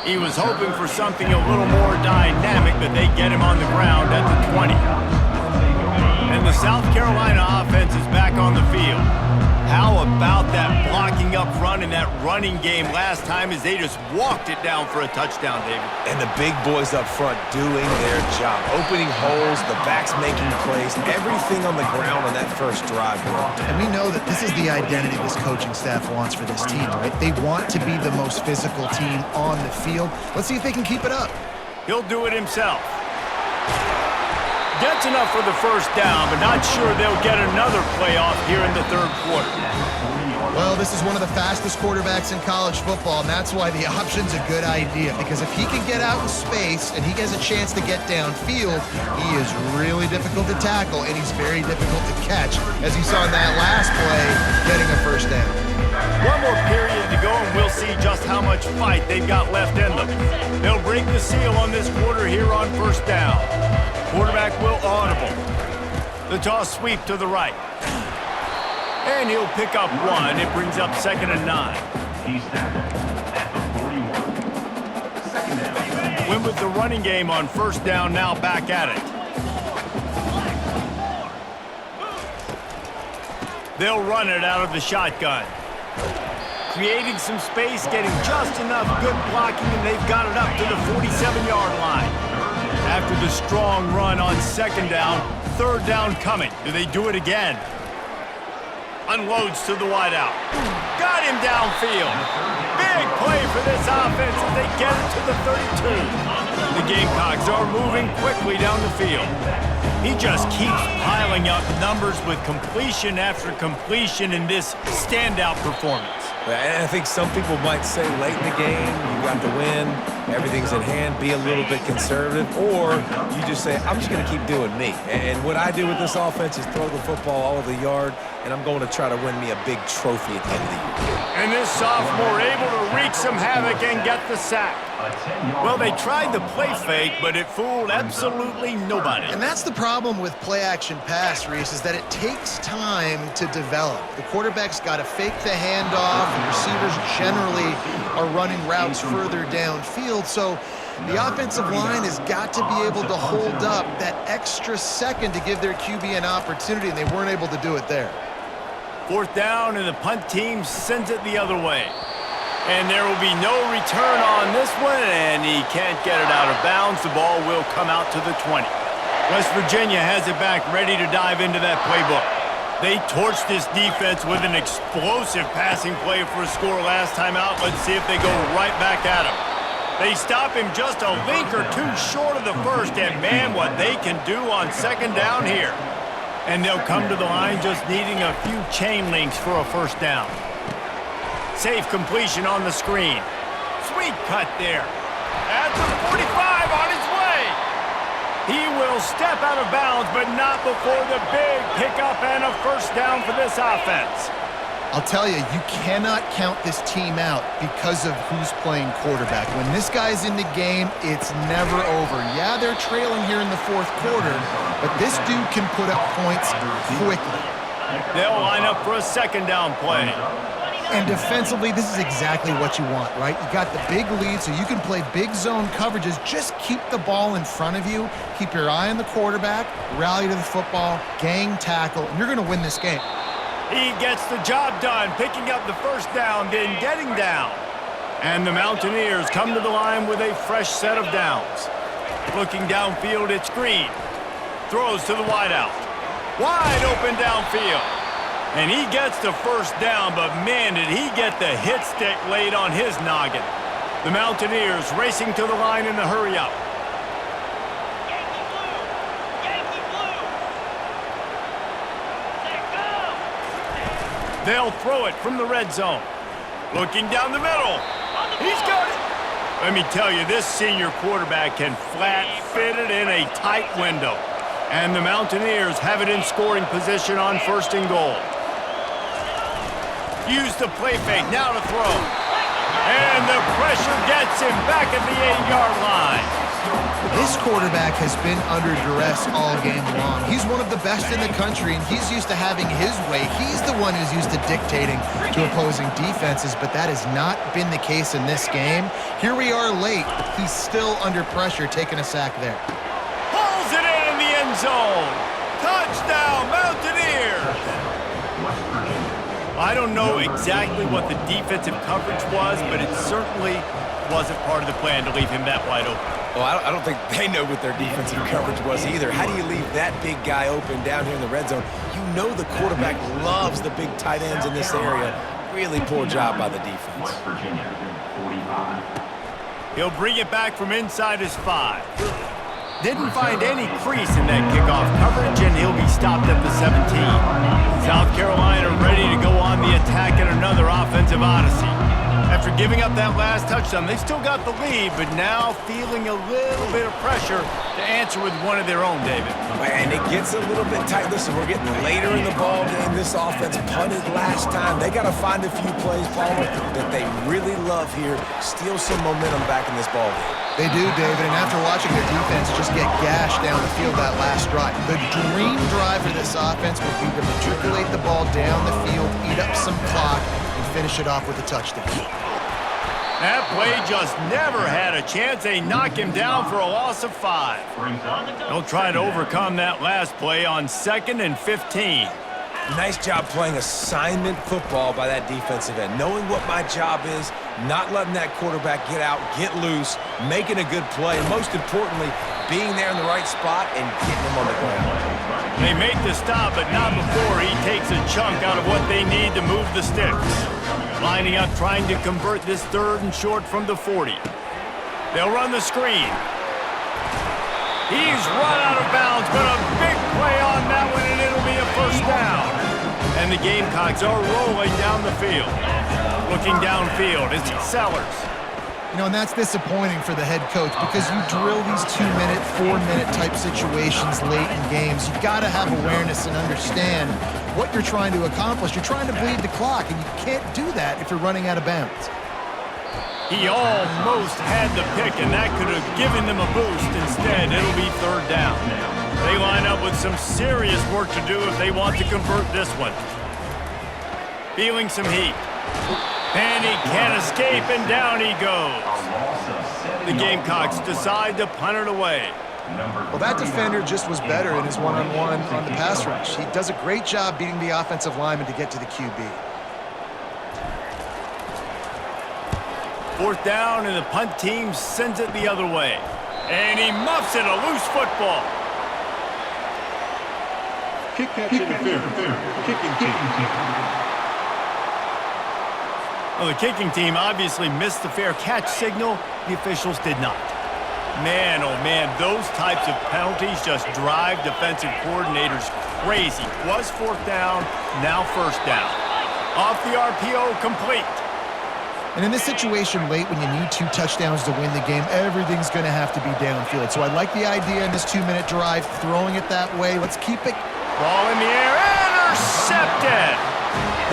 He was hoping for something a little more dynamic, but they get him on the ground at the 20. And the South Carolina offense is back on the field. How about that blocking up front and that running game last time as they just walked it down for a touchdown, David? And the big boys up front doing their job. Opening holes, the backs making plays, everything on the ground on that first drive worked. And we know that this is the identity this coaching staff wants for this team, right? They want to be the most physical team on the field. Let's see if they can keep it up. He'll do it himself. Gets enough for the first down, but not sure they'll get another playoff here in the 3rd quarter. Well, this is one of the fastest quarterbacks in college football, and that's why the option's a good idea, because if he can get out in space and he gets a chance to get downfield, he is really difficult to tackle, and he's very difficult to catch, as you saw in that last play, getting a first down. One more period to go, and we'll see just how much fight they've got left in them. They'll break the seal on this quarter here on first down. Quarterback will audible. The toss sweep to the right. And he'll pick up 1. It brings up 2nd and 9. He's tackled at the 41. 2nd down. Win with the running game on first down, now back at it. They'll run it out of the shotgun. Creating some space, getting just enough good blocking, and they've got it up to the 47-yard line. After the strong run on second down, third down coming. Do they do it again? Unloads to the wideout. Got him downfield. Big play for this offense as they get it to the 32. The Gamecocks are moving quickly down the field. He just keeps piling up numbers with completion after completion in this standout performance. And I think some people might say late in the game, you got the win, everything's in hand, be a little bit conservative, or you just say, I'm just going to keep doing me. And what I do with this offense is throw the football all over the yard, and I'm going to try to win me a big trophy at the end of the year. And this sophomore able to wreak some havoc and get the sack. Well, they tried the play fake, but it fooled absolutely nobody. And that's the problem with play-action pass, Reese, is that it takes time to develop. The quarterback's got to fake the handoff, and receivers generally are running routes further downfield, so the offensive line has got to be able to hold up that extra second to give their QB an opportunity, and they weren't able to do it there. Fourth down, and the punt team sends it the other way. And there will be no return on this one, and he can't get it out of bounds. The ball will come out to the 20. West Virginia has it back, ready to dive into that playbook. They torched this defense with an explosive passing play for a score last time out. Let's see if they go right back at him. They stop him just a link or two short of the first, and man, what they can do on second down here. And they'll come to the line just needing a few chain links for a first down. Safe completion on the screen. Sweet cut there. At the 45 on his way. He will step out of bounds, but not before the big pickup and a first down for this offense. I'll tell you, you cannot count this team out because of who's playing quarterback. When this guy's in the game, it's never over. Yeah, they're trailing here in the fourth quarter, but this dude can put up points quickly. They'll line up for a second down play. And defensively, this is exactly what you want, right? You got the big lead, so you can play big zone coverages. Just keep the ball in front of you. Keep your eye on the quarterback, rally to the football, gang tackle, and you're going to win this game. He gets the job done, picking up the first down, then getting down. And the Mountaineers come to the line with a fresh set of downs. Looking downfield, it's Green. Throws to the wideout. Wide open downfield. And he gets the first down, but man, did he get the hit stick laid on his noggin. The Mountaineers racing to the line in the hurry-up. They'll throw it from the red zone. Looking down the middle. He's got it. Let me tell you, this senior quarterback can flat fit it in a tight window. And the Mountaineers have it in scoring position on first and goal. Use the play fake, now to throw. And the pressure gets him back at the 8-yard line. This quarterback has been under duress all game long. He's one of the best in the country, and he's used to having his way. He's the one who's used to dictating to opposing defenses, but that has not been the case in this game. Here we are late. He's still under pressure, taking a sack there. Pulls it in the end zone. Touchdown, Mountaineers. I don't know exactly what the defensive coverage was, but it certainly wasn't part of the plan to leave him that wide open. Well, I don't think they know what their defensive coverage was either. How do you leave that big guy open down here in the red zone? You know the quarterback loves the big tight ends in this area. Really poor job by the defense. West Virginia, 45. He'll bring it back from inside his 5. Didn't find any crease in that kickoff coverage, and he'll be stopped at the 17. South Carolina ready to go on the attack in another offensive odyssey. After giving up that last touchdown, they've still got the lead, but now feeling a little bit of pressure to answer with one of their own, David. And it gets a little bit tight. Listen, we're getting later in the ball game. This offense punted last time. They got to find a few plays, Palmer, that they really love here. Steal some momentum back in this ball game. They do, David, and after watching their defense just get gashed down the field that last drive, the dream drive for this offense would be to matriculate the ball down the field, eat up some clock, and finish it off with a touchdown. That play just never had a chance. They knock him down for a loss of 5. They'll try to overcome that last play on 2nd and 15. Nice job playing assignment football by that defensive end. Knowing what my job is, not letting that quarterback get out, get loose, making a good play, and most importantly, being there in the right spot and getting him on the ground. They make the stop, but not before he takes a chunk out of what they need to move the sticks. Lining up, trying to convert this 3rd and short from the 40. They'll run the screen. He's run out of bounds, but a big play on that one, and it'll be a first down. And the Gamecocks are rolling down the field. Looking downfield, it's Sellers. You know, and that's disappointing for the head coach because you drill these 2-minute, 4-minute type situations late in games. You've got to have awareness and understand what you're trying to accomplish. You're trying to bleed the clock, and you can't do that if you're running out of bounds. He almost had the pick, and that could have given them a boost. Instead, it'll be 3rd down. They line up with some serious work to do if they want to convert this one. Feeling some heat. And he can't escape, and down he goes. The Gamecocks decide to punt it away. Well, that defender just was better in his one-on-one on the pass rush. He does a great job beating the offensive lineman to get to the QB. 4th down, and the punt team sends it the other way. And he muffs it, a loose football. Kick catch interference. Kicking team. Well, the kicking team obviously missed the fair catch signal. The officials did not. Man, oh man, those types of penalties just drive defensive coordinators crazy. Was 4th down, now 1st down. Off the RPO, complete. And in this situation late when you need 2 touchdowns to win the game, everything's going to have to be downfield. So I like the idea in this 2-minute drive, throwing it that way. Let's keep it. Ball in the air, intercepted.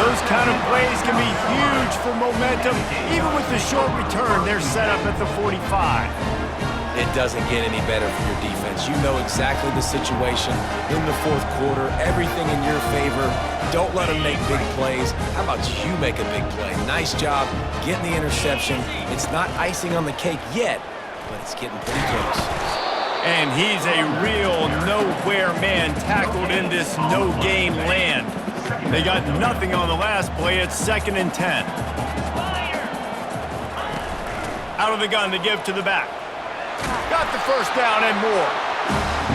Those kind of plays can be huge for momentum. Even with the short return, they're set up at the 45. It doesn't get any better for your defense. You know exactly the situation in the 4th quarter, everything in your favor. Don't let them make big plays. How about you make a big play? Nice job getting the interception. It's not icing on the cake yet, but it's getting pretty close. And he's a real nowhere man tackled in this no-gain land. They got nothing on the last play. It's 2nd and 10. Out of the gun to give to the back. Got the 1st down and more.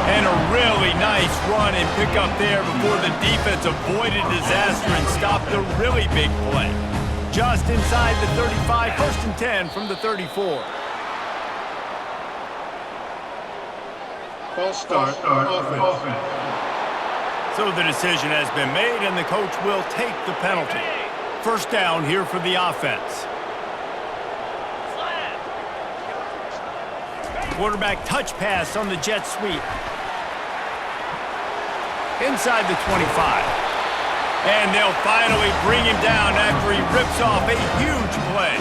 And a really nice run and pick up there before the defense avoided disaster and stopped a really big play. Just inside the 35, 1st and 10 from the 34. False start. Offense. So the decision has been made, and the coach will take the penalty. 1st down here for the offense. Quarterback touch pass on the jet sweep. Inside the 25. And they'll finally bring him down after he rips off a huge play.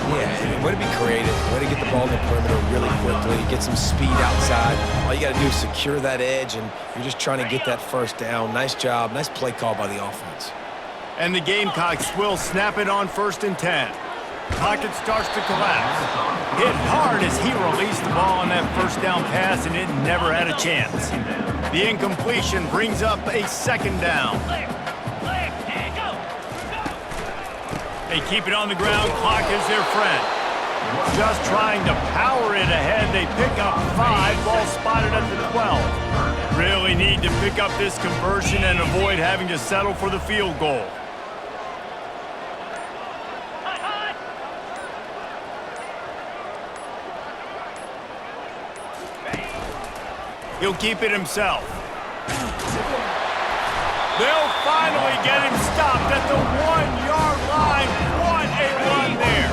Yeah, way to be creative, way to get the ball in the perimeter really quickly, get some speed outside. All you got to do is secure that edge, and you're just trying to get that 1st down. Nice job, nice play call by the offense. And the Gamecocks will snap it on 1st and 10. Pocket starts to collapse. Hit hard as he released the ball on that 1st down pass, and it never had a chance. The incompletion brings up a 2nd down. They keep it on the ground. Clock is their friend. Just trying to power it ahead. They pick up 5. Ball spotted at the 12. Really need to pick up this conversion and avoid having to settle for the field goal. He'll keep it himself. They'll finally get him stopped at the 1-yard line. What a run there.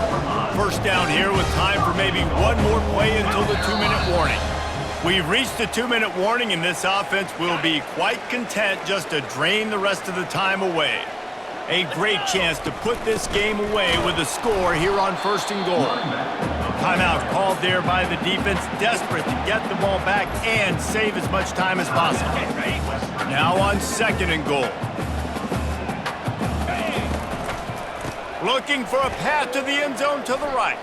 1st down here with time for maybe one more play until the 2-minute warning. We've reached the 2-minute warning, and this offense will be quite content just to drain the rest of the time away. A great chance to put this game away with a score here on 1st and goal. Timeout called there by the defense, desperate to get the ball back and save as much time as possible. Now on 2nd and goal. Looking for a path to the end zone to the right.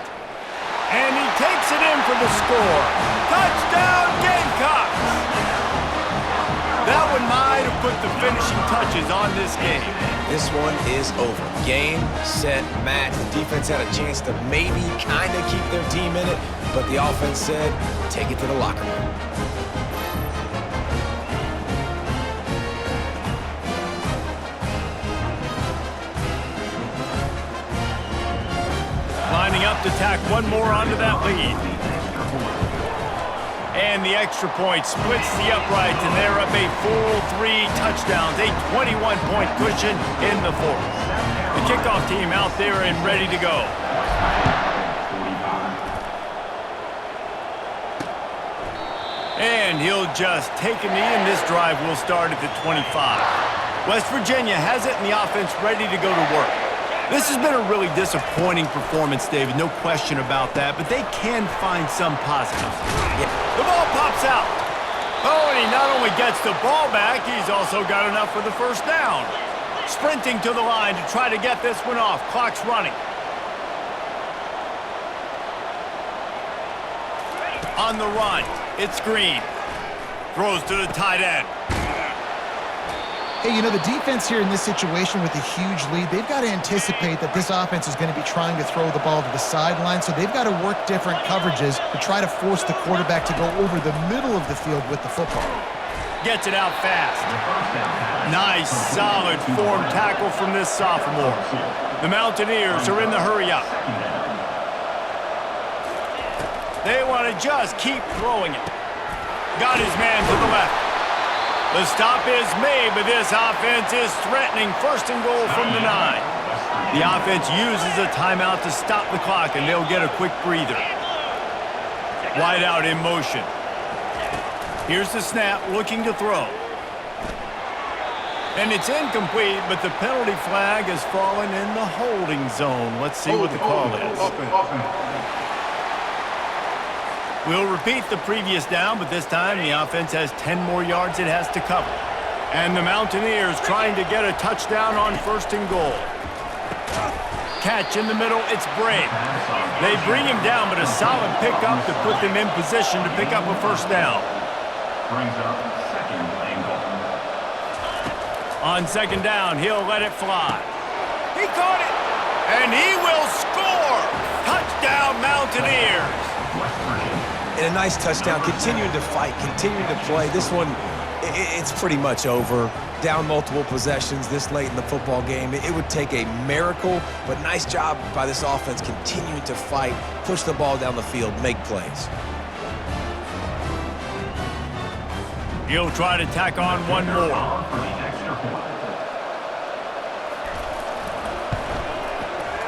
And he takes it in for the score. Touchdown, Gamecocks! That and my to put the finishing touches on this game. This one is over. Game, set, match. The defense had a chance to maybe kind of keep their team in it, but the offense said, take it to the locker room. Lining up to tack one more onto that lead. And the extra point splits the uprights, and they're up a full 3 touchdowns, a 21-point cushion in the fourth. The kickoff team out there and ready to go. And he'll just take a knee, and this drive will start at the 25. West Virginia has it, and the offense ready to go to work. This has been a really disappointing performance, David, no question about that, but they can find some positives. Yeah. The ball pops out. Oh, and he not only gets the ball back, he's also got enough for the first down. Sprinting to the line to try to get this one off. Clock's running. On the run, it's Green. Throws to the tight end. Hey, you know, the defense here in this situation with a huge lead, they've got to anticipate that this offense is going to be trying to throw the ball to the sideline, so they've got to work different coverages to try to force the quarterback to go over the middle of the field with the football. Gets it out fast. Nice, solid form tackle from this sophomore. The Mountaineers are in the hurry-up. They want to just keep throwing it. Got his man to the left. The stop is made, but this offense is threatening. First and goal from the 9. The offense uses a timeout to stop the clock, and they'll get a quick breather. Wide out in motion. Here's the snap, looking to throw. And it's incomplete, but the penalty flag has fallen in the holding zone. Let's see what the call is. We'll repeat the previous down, but this time the offense has 10 more yards it has to cover. And the Mountaineers trying to get a touchdown on first and goal. Catch in the middle, it's Brave. They bring him down, but a solid pickup to put them in position to pick up a first down. Brings up second and goal. On second down, he'll let it fly. He caught it, and he will score! Touchdown, Mountaineers! And a nice touchdown, continuing to fight, continuing to play. This one, it's pretty much over. Down multiple possessions this late in the football game. It would take a miracle, but nice job by this offense continuing to fight, push the ball down the field, make plays. He'll try to tack on one more.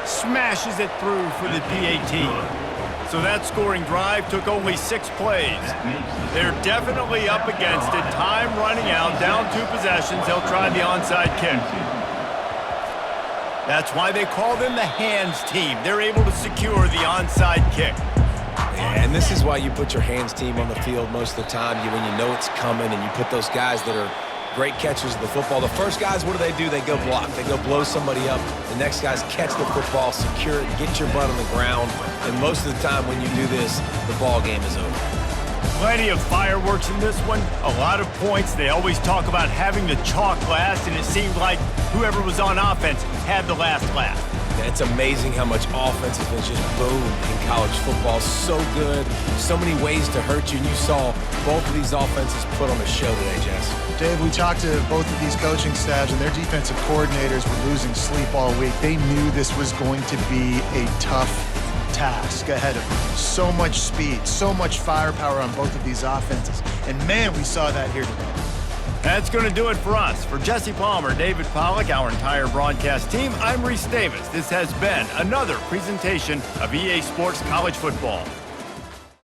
Smashes it through for the PAT. So that scoring drive took only 6 plays. They're definitely up against it. Time running out, down 2 possessions. They'll try the onside kick. That's why they call them the hands team. They're able to secure the onside kick. And this is why you put your hands team on the field most of the time. When you know it's coming, and you put those guys that are great catchers of the football. The first guys, what do? They go block. They go blow somebody up. The next guys catch the football, secure it, get your butt on the ground. And most of the time when you do this, the ball game is over. Plenty of fireworks in this one. A lot of points. They always talk about having the chalk last, and it seemed like whoever was on offense had the last laugh. Yeah, it's amazing how much offense has been just boomed in college football. So good. So many ways to hurt you. And you saw both of these offenses put on a show today, Jess. Dave, we talked to both of these coaching staffs, and their defensive coordinators were losing sleep all week. They knew this was going to be a tough task ahead of them. So much speed, so much firepower on both of these offenses. And man, we saw that here today. That's going to do it for us. For Jesse Palmer, David Pollack, our entire broadcast team, I'm Reese Davis. This has been another presentation of EA Sports College Football.